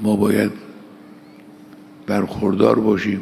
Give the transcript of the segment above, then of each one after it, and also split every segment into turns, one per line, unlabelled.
ما باید برخوردار باشیم.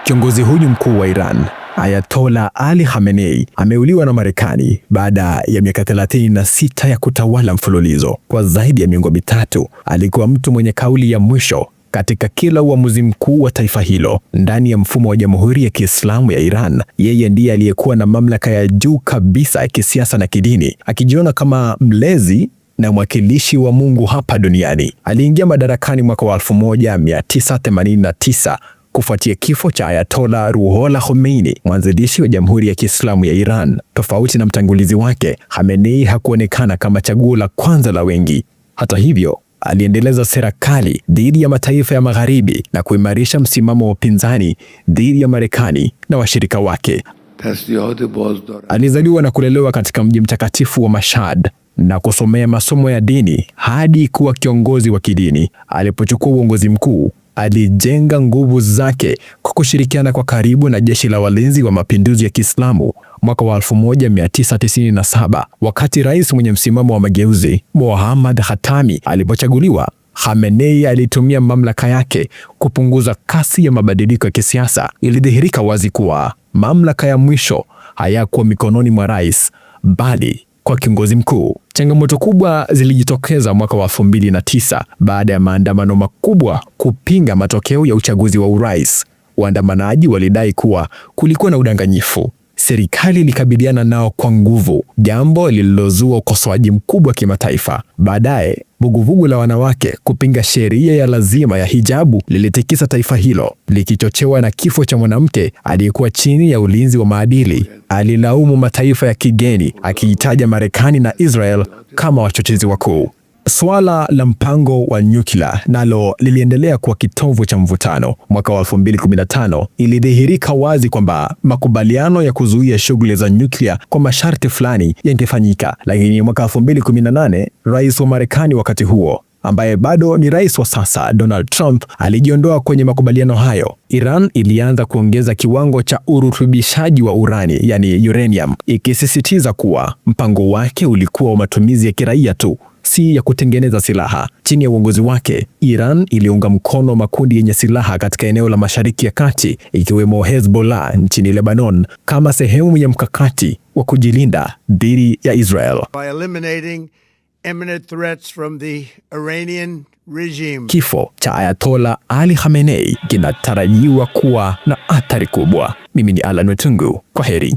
Kiongozi huyu mkuu wa Iran, Ayatollah Ali Khamenei, ameuliwa na Marekani baada ya miaka 36 ya kutawala mfululizo. Kwa zaidi ya miongo mitatu, alikuwa mtu mwenye kauli ya mwisho katika kila uamuzi mkuu wa taifa hilo. Ndani ya mfumo wa Jamhuri ya Kiislamu ya Iran, yeye ndiye aliyekuwa na mamlaka ya juu kabisa ya kisiasa na kidini, akijiona kama mlezi na mwakilishi wa Mungu hapa duniani. Aliingia madarakani mwaka wa 1989 kufuatia kifo cha Ayatollah Ruhollah Khomeini, mwanzilishi wa Jamhuri ya Kiislamu ya Iran. Tofauti na mtangulizi wake, Khamenei hakuonekana kama chaguo la kwanza la wengi. Hata hivyo, aliendeleza sera kali dhidi ya mataifa ya Magharibi na kuimarisha msimamo wa upinzani dhidi ya Marekani na washirika wake. Alizaliwa na kulelewa katika mji mtakatifu wa Mashhad na kusomea masomo ya dini hadi kuwa kiongozi wa kidini. Alipochukua uongozi mkuu, alijenga nguvu zake kwa kushirikiana kwa karibu na jeshi la walinzi wa mapinduzi ya Kiislamu. Mwaka wa 1997, wakati rais mwenye msimamo wa mageuzi Mohammad Khatami alipochaguliwa, Khamenei alitumia mamlaka yake kupunguza kasi ya mabadiliko ya kisiasa. Ilidhihirika wazi kuwa mamlaka ya mwisho hayakuwa mikononi mwa rais, bali kwa kiongozi mkuu. Changamoto kubwa zilijitokeza mwaka wa 2009 baada ya maandamano makubwa kupinga matokeo ya uchaguzi wa urais. Waandamanaji walidai kuwa kulikuwa na udanganyifu. Serikali ilikabiliana nao kwa nguvu, jambo lililozua ukosoaji mkubwa kimataifa. Baadaye, vuguvugu la wanawake kupinga sheria ya lazima ya hijabu lilitikisa taifa hilo, likichochewa na kifo cha mwanamke aliyekuwa chini ya ulinzi wa maadili. Alilaumu mataifa ya kigeni, akiitaja Marekani na Israel kama wachochezi wakuu. Swala la mpango wa nyuklia nalo liliendelea kuwa kitovu cha mvutano. Mwaka wa 2015 ilidhihirika wazi kwamba makubaliano ya kuzuia shughuli za nyuklia kwa masharti fulani yangefanyika, lakini mwaka 2018 rais wa Marekani wakati huo, ambaye bado ni rais wa sasa, Donald Trump, alijiondoa kwenye makubaliano hayo. Iran ilianza kuongeza kiwango cha urutubishaji wa urani, yani uranium, ikisisitiza kuwa mpango wake ulikuwa wa matumizi ya kiraia tu, si ya kutengeneza silaha. Chini ya uongozi wake, Iran iliunga mkono makundi yenye silaha katika eneo la Mashariki ya Kati, ikiwemo Hezbollah nchini Lebanon, kama sehemu ya mkakati wa kujilinda dhidi ya Israel.
By eliminating imminent threats from the Iranian regime.
Kifo cha Ayatollah Ali Khamenei kinatarajiwa kuwa na athari kubwa. Mimi ni Alan Wetungu. Kwaheri.